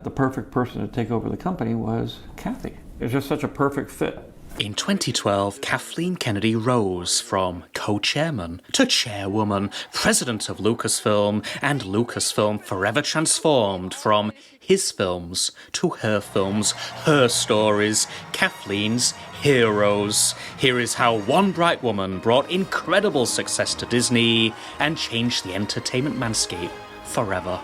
The perfect person to take over the company was Kathy. It was just such a perfect fit. In 2012, Kathleen Kennedy rose from co-chairman to chairwoman, president of Lucasfilm, and Lucasfilm forever transformed from his films to her films, her stories, Kathleen's heroes. Here is how one bright woman brought incredible success to Disney and changed the entertainment landscape forever.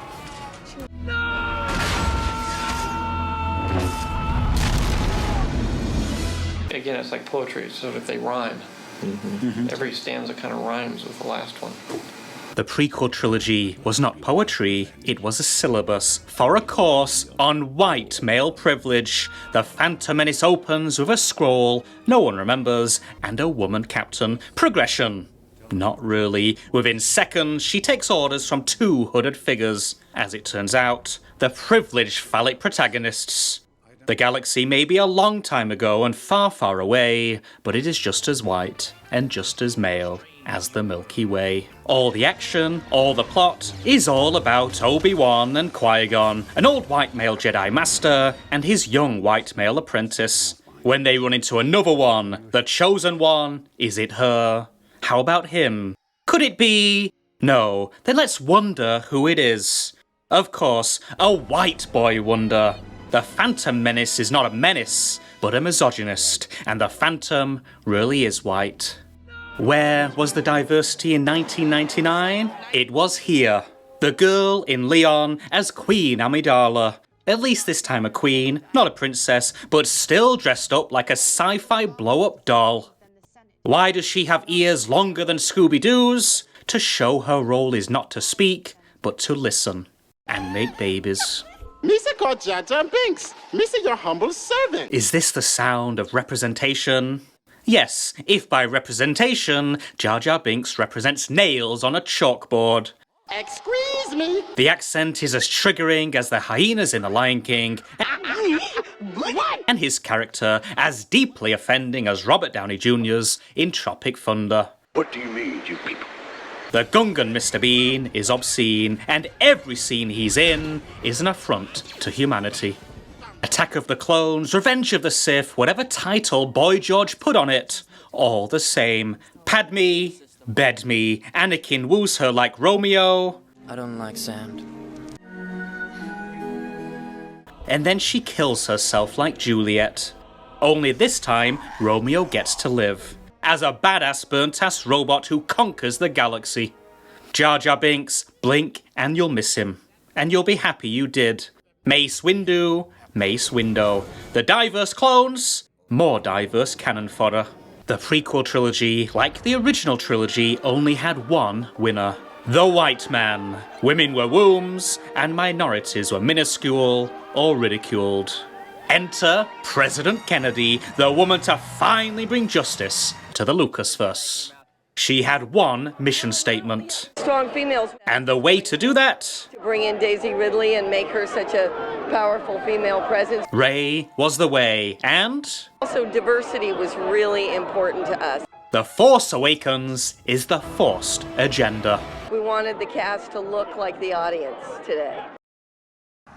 Again, it's like poetry, so if they rhyme. Every stanza kind of rhymes with the last one. The prequel trilogy was not poetry, it was a syllabus for a course on white male privilege. The Phantom Menace opens with a scroll no one remembers and a woman captain. Progression. Not really. Within seconds, she takes orders from two hooded figures. As it turns out, the privileged phallic protagonists. The galaxy may be a long time ago and far, far away, but it is just as white and just as male as the Milky Way. All the action, all the plot, is all about Obi-Wan and Qui-Gon, an old white male Jedi Master and his young white male apprentice. When they run into another one, the chosen one, is it her? How about him? Could it be? No, then let's wonder who it is. Of course, a white boy wonder. The Phantom Menace is not a menace, but a misogynist, and the Phantom really is white. Where was the diversity in 1999? It was here. The girl in Leon as Queen Amidala. At least this time a queen, not a princess, but still dressed up like a sci-fi blow-up doll. Why does she have ears longer than Scooby-Doo's? To show her role is not to speak, but to listen and make babies. Missa called Jar Jar Binks. Missa, your humble servant. Is this the sound of representation? Yes, if by representation, Jar Jar Binks represents nails on a chalkboard. Excuse me. The accent is as triggering as the hyenas in The Lion King, and his character as deeply offending as Robert Downey Jr.'s in Tropic Thunder. What do you need, you people? The Gungan Mr. Bean is obscene, and every scene he's in is an affront to humanity. Attack of the Clones, Revenge of the Sith, whatever title Boy George put on it, all the same. Padme, bed me, Anakin woos her like Romeo. I don't like sand. And then she kills herself like Juliet. Only this time, Romeo gets to live. As a badass burnt-ass robot who conquers the galaxy. Jar Jar Binks, blink and you'll miss him. And you'll be happy you did. Mace Windu, Mace Windu. The diverse clones, more diverse canon fodder. The prequel trilogy, like the original trilogy, only had one winner. The white man. Women were wombs, and minorities were minuscule or ridiculed. Enter President Kennedy, the woman to finally bring justice to the Lucasverse. She had one mission statement. Strong females. And the way to do that? To bring in Daisy Ridley and make her such a powerful female presence. Rey was the way, and Also, diversity was really important to us. The Force Awakens is the forced agenda. We wanted the cast to look like the audience today.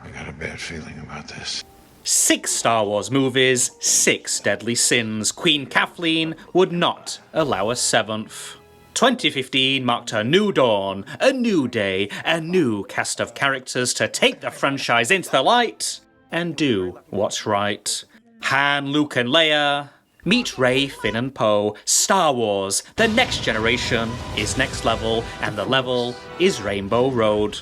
I got a bad feeling about this. 6 Star Wars movies, 6 deadly sins. Queen Kathleen would not allow a 7th. 2015 marked a new dawn, a new day, a new cast of characters to take the franchise into the light and do what's right. Han, Luke and Leia, meet Rey, Finn and Poe. Star Wars, the next generation, is next level, and the level is Rainbow Road.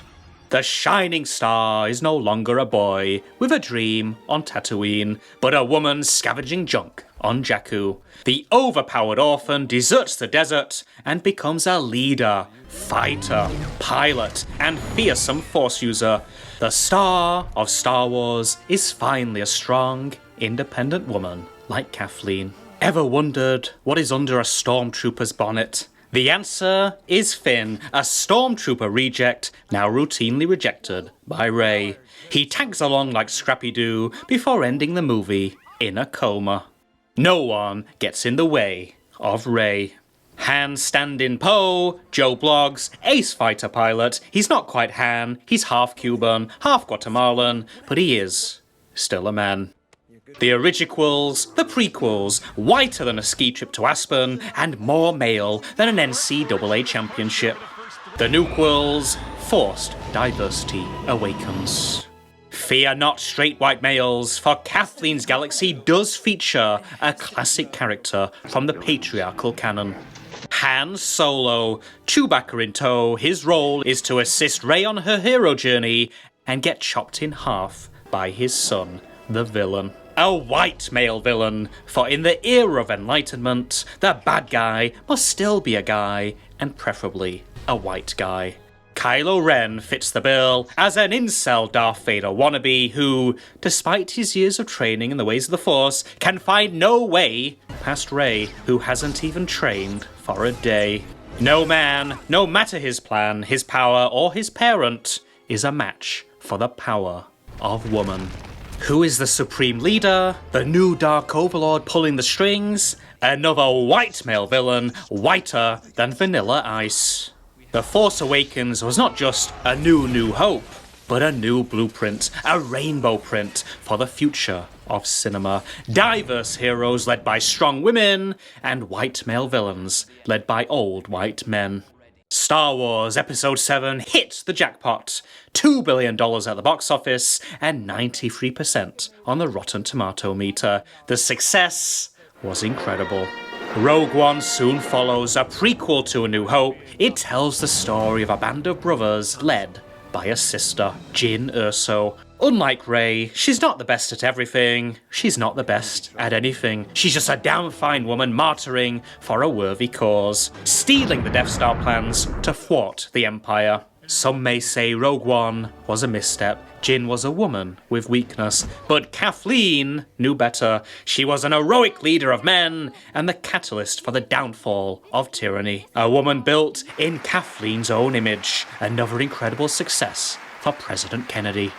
The shining star is no longer a boy with a dream on Tatooine, but a woman scavenging junk on Jakku. The overpowered orphan deserts the desert and becomes a leader, fighter, pilot, and fearsome force user. The star of Star Wars is finally a strong, independent woman like Kathleen. Ever wondered what is under a stormtrooper's bonnet? The answer is Finn, a stormtrooper reject, now routinely rejected by Rey. He tags along like Scrappy-Doo before ending the movie in a coma. No one gets in the way of Rey. Han stand-in Poe, Joe Bloggs, ace fighter pilot. He's not quite Han, he's half Cuban, half Guatemalan, but he is still a man. The originals, the prequels, whiter than a ski trip to Aspen, and more male than an NCAA championship. The newquels, forced diversity awakens. Fear not, straight white males, for Kathleen's Galaxy does feature a classic character from the patriarchal canon. Han Solo, Chewbacca in tow. His role is to assist Rey on her hero journey and get chopped in half by his son, the villain. A white male villain, for in the era of enlightenment, the bad guy must still be a guy, and preferably a white guy. Kylo Ren fits the bill as an incel Darth Vader wannabe who, despite his years of training in the ways of the Force, can find no way past Rey, who hasn't even trained for a day. No man, no matter his plan, his power, or his parent, is a match for the power of woman. Who is the supreme leader? The new Dark Overlord pulling the strings? Another white male villain, whiter than vanilla ice. The Force Awakens was not just a new hope, but a new blueprint, a rainbow print for the future of cinema. Diverse heroes led by strong women, and white male villains led by old white men. Star Wars Episode 7 hit the jackpot, $2 billion at the box office, and 93% on the Rotten Tomato meter. The success was incredible. Rogue One soon follows, a prequel to A New Hope. It tells the story of a band of brothers led by a sister, Jyn Erso. Unlike Rey, she's not the best at everything. She's not the best at anything. She's just a damn fine woman martyring for a worthy cause, stealing the Death Star plans to thwart the Empire. Some may say Rogue One was a misstep. Jyn was a woman with weakness, but Kathleen knew better. She was an heroic leader of men and the catalyst for the downfall of tyranny. A woman built in Kathleen's own image. Another incredible success for President Kennedy.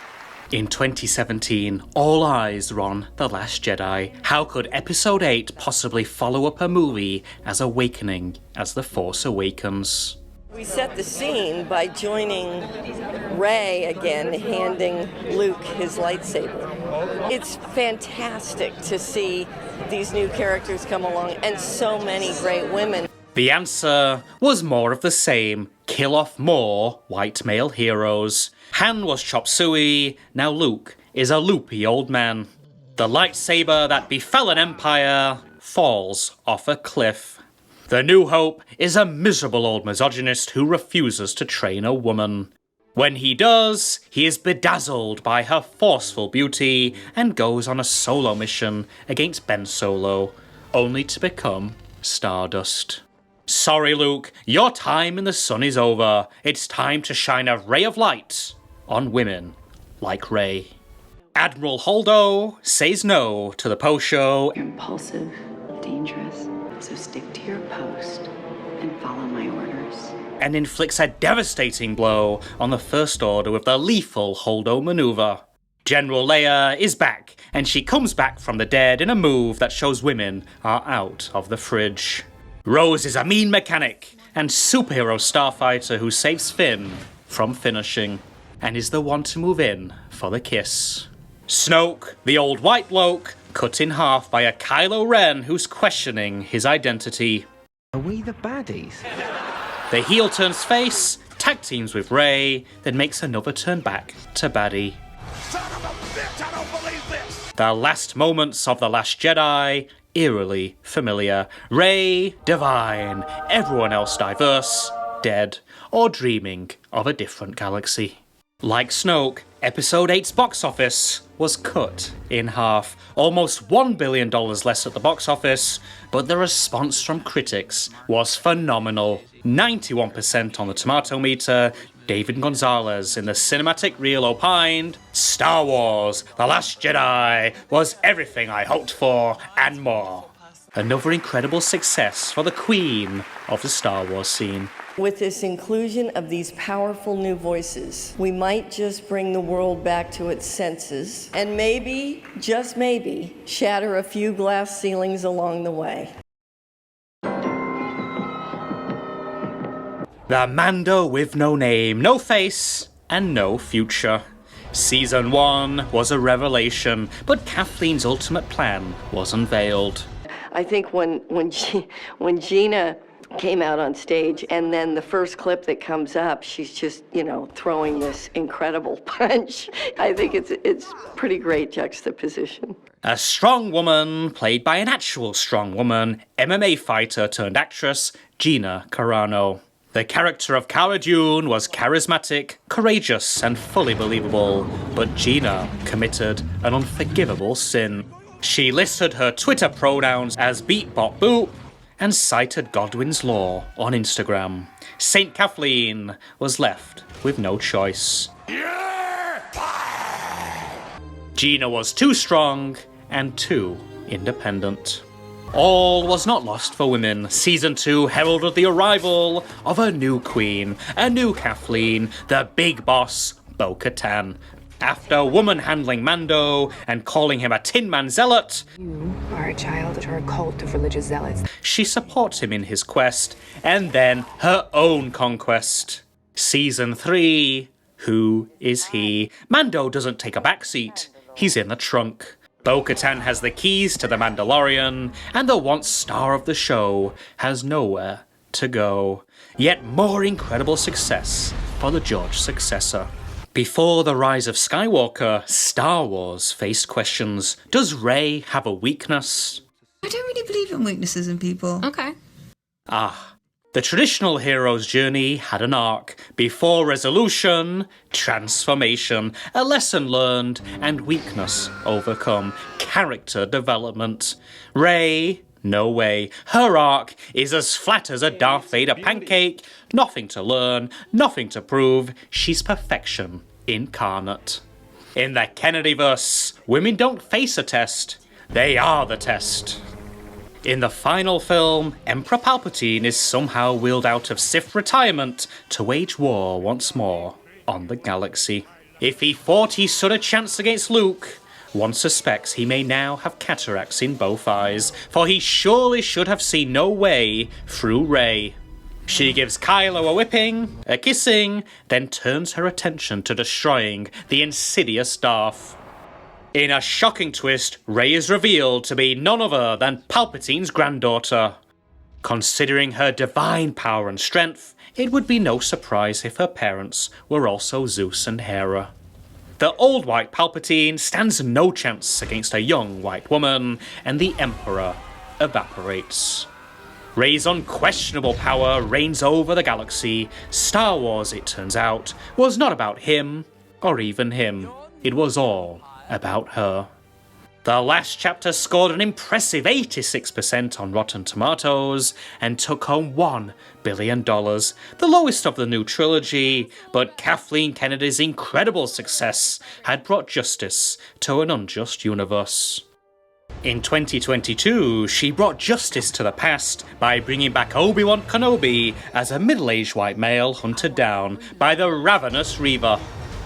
In 2017, all eyes were on The Last Jedi. How could Episode 8 possibly follow up a movie as awakening as The Force Awakens? We set the scene by joining Rey again, handing Luke his lightsaber. It's fantastic to see these new characters come along and so many great women. The answer was more of the same. Kill off more white male heroes. Han was chop suey, now Luke is a loopy old man. The lightsaber that befell an empire falls off a cliff. The New Hope is a miserable old misogynist who refuses to train a woman. When he does, he is bedazzled by her forceful beauty and goes on a solo mission against Ben Solo, only to become stardust. Sorry, Luke, your time in the sun is over. It's time to shine a ray of light on women like Rey. Admiral Holdo says no to the Poe show. You're impulsive, dangerous, so stick to your post and follow my orders. And inflicts a devastating blow on the First Order with the lethal Holdo maneuver. General Leia is back, and she comes back from the dead in a move that shows women are out of the fridge. Rose is a mean mechanic and superhero starfighter who saves Finn from finishing, and is the one to move in for the kiss. Snoke, the old white bloke, cut in half by a Kylo Ren who's questioning his identity. Are we the baddies? The heel turns face, tag teams with Rey, then makes another turn back to baddie. Son of a bitch, I don't believe this! The last moments of The Last Jedi, eerily familiar. Rey, divine, everyone else diverse, dead, or dreaming of a different galaxy. Like Snoke, Episode 8's box office was cut in half. Almost $1 billion less at the box office, but the response from critics was phenomenal. 91% on the tomato meter. David Gonzalez in the Cinematic Reel opined, Star Wars, The Last Jedi was everything I hoped for and more. Another incredible success for the queen of the Star Wars scene. With this inclusion of these powerful new voices, we might just bring the world back to its senses and maybe, just maybe, shatter a few glass ceilings along the way. The Mando with no name, no face, and no future. Season 1 was a revelation, but Kathleen's ultimate plan was unveiled. I think when Gina came out on stage, and then the first clip that comes up, she's just, throwing this incredible punch. I think it's pretty great juxtaposition. A strong woman, played by an actual strong woman, MMA fighter turned actress, Gina Carano. The character of Cara Dune was charismatic, courageous, and fully believable, but Gina committed an unforgivable sin. She listed her Twitter pronouns as beatbotboot and cited Godwin's Law on Instagram. Saint Kathleen was left with no choice. Gina was too strong and too independent. All was not lost for women. Season 2 heralded the arrival of a new queen, a new Kathleen, the big boss, Bo-Katan. After woman-handling Mando and calling him a Tin Man zealot, You are a child of a cult of religious zealots. she supports him in his quest, and then her own conquest. Season 3, who is he? Mando doesn't take a backseat, he's in the trunk. Bo-Katan has the keys to the Mandalorian, and the once star of the show has nowhere to go. Yet more incredible success for the George successor. Before the rise of Skywalker, Star Wars faced questions. Does Rey have a weakness? I don't really believe in weaknesses in people. Okay. The traditional hero's journey had an arc. Before resolution, transformation, a lesson learned, and weakness overcome. Character development. Rey, no way. Her arc is as flat as a Darth Vader pancake. Nothing to learn, nothing to prove. She's perfection incarnate. In the Kennedyverse, women don't face a test. They are the test. In the final film, Emperor Palpatine is somehow wheeled out of Sith retirement to wage war once more on the galaxy. If he thought he stood a chance against Luke, one suspects he may now have cataracts in both eyes, for he surely should have seen no way through Rey. She gives Kylo a whipping, a kissing, then turns her attention to destroying the insidious Darth. In a shocking twist, Rey is revealed to be none other than Palpatine's granddaughter. Considering her divine power and strength, it would be no surprise if her parents were also Zeus and Hera. The old white Palpatine stands no chance against a young white woman, and the Emperor evaporates. Rey's unquestionable power reigns over the galaxy. Star Wars, it turns out, was not about him, or even him. It was all about her. The last chapter scored an impressive 86% on Rotten Tomatoes and took home $1 billion, the lowest of the new trilogy, but Kathleen Kennedy's incredible success had brought justice to an unjust universe. In 2022, she brought justice to the past by bringing back Obi-Wan Kenobi as a middle-aged white male hunted down by the ravenous Reva.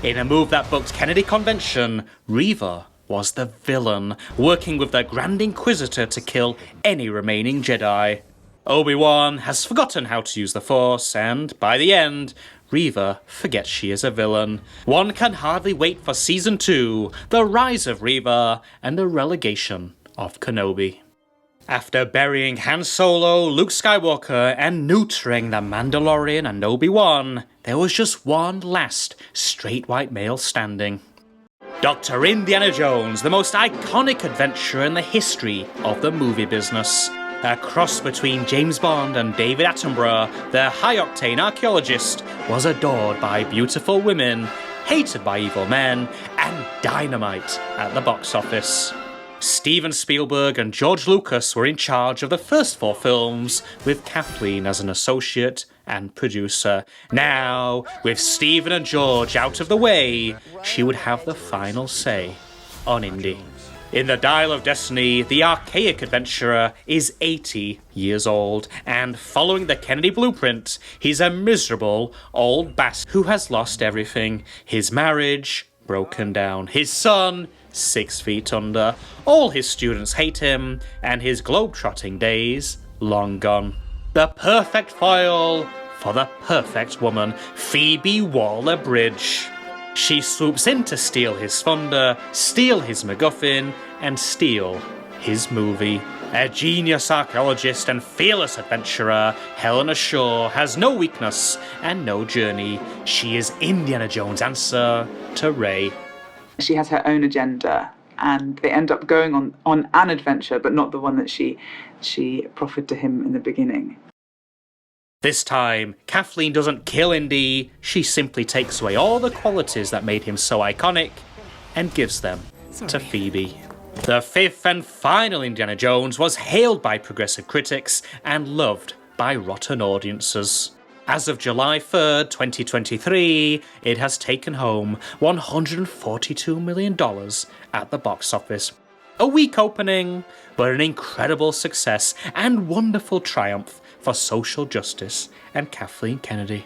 In a move that booked Kennedy convention, Reva was the villain, working with the Grand Inquisitor to kill any remaining Jedi. Obi-Wan has forgotten how to use the Force, and by the end, Reva forgets she is a villain. One can hardly wait for Season 2, the rise of Reva, and the relegation of Kenobi. After burying Han Solo, Luke Skywalker, and neutering the Mandalorian and Obi-Wan, there was just one last straight white male standing. Dr. Indiana Jones, the most iconic adventurer in the history of the movie business. A cross between James Bond and David Attenborough, the high-octane archaeologist was adored by beautiful women, hated by evil men, and dynamite at the box office. Steven Spielberg and George Lucas were in charge of the first 4 films, with Kathleen as an associate and producer. Now, with Steven and George out of the way, she would have the final say on Indy. In the Dial of Destiny, the archaic adventurer is 80 years old, and following the Kennedy blueprint, he's a miserable old bastard who has lost everything. His marriage broken down, his son 6 feet under, all his students hate him, and his globe-trotting days long gone. The perfect foil for the perfect woman, Phoebe Waller-Bridge. She swoops in to steal his thunder, steal his MacGuffin, and steal his movie. A genius archaeologist and fearless adventurer, Helena Shaw has no weakness and no journey. She is Indiana Jones' answer to Rey. She has her own agenda, and they end up going on an adventure, but not the one that she proffered to him in the beginning. This time, Kathleen doesn't kill Indy, she simply takes away all the qualities that made him so iconic and gives them to Phoebe. The fifth and final Indiana Jones was hailed by progressive critics and loved by rotten audiences. As of July 3rd, 2023, it has taken home $142 million at the box office. A weak opening, but an incredible success and wonderful triumph for social justice and Kathleen Kennedy.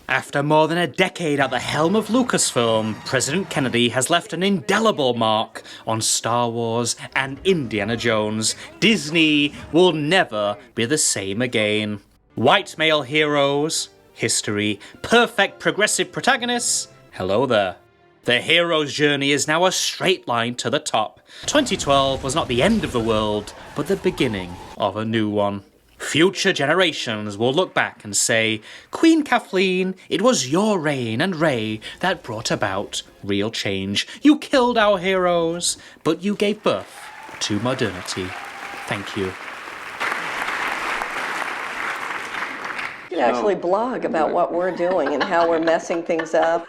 After more than a decade at the helm of Lucasfilm, President Kennedy has left an indelible mark on Star Wars and Indiana Jones. Disney will never be the same again. White male heroes, history, perfect progressive protagonists, hello there. The hero's journey is now a straight line to the top. 2012 was not the end of the world, but the beginning of a new one. Future generations will look back and say, Queen Kathleen, it was your reign and Rey that brought about real change. You killed our heroes, but you gave birth to modernity. Thank you. You can actually blog about what we're doing and how we're messing things up.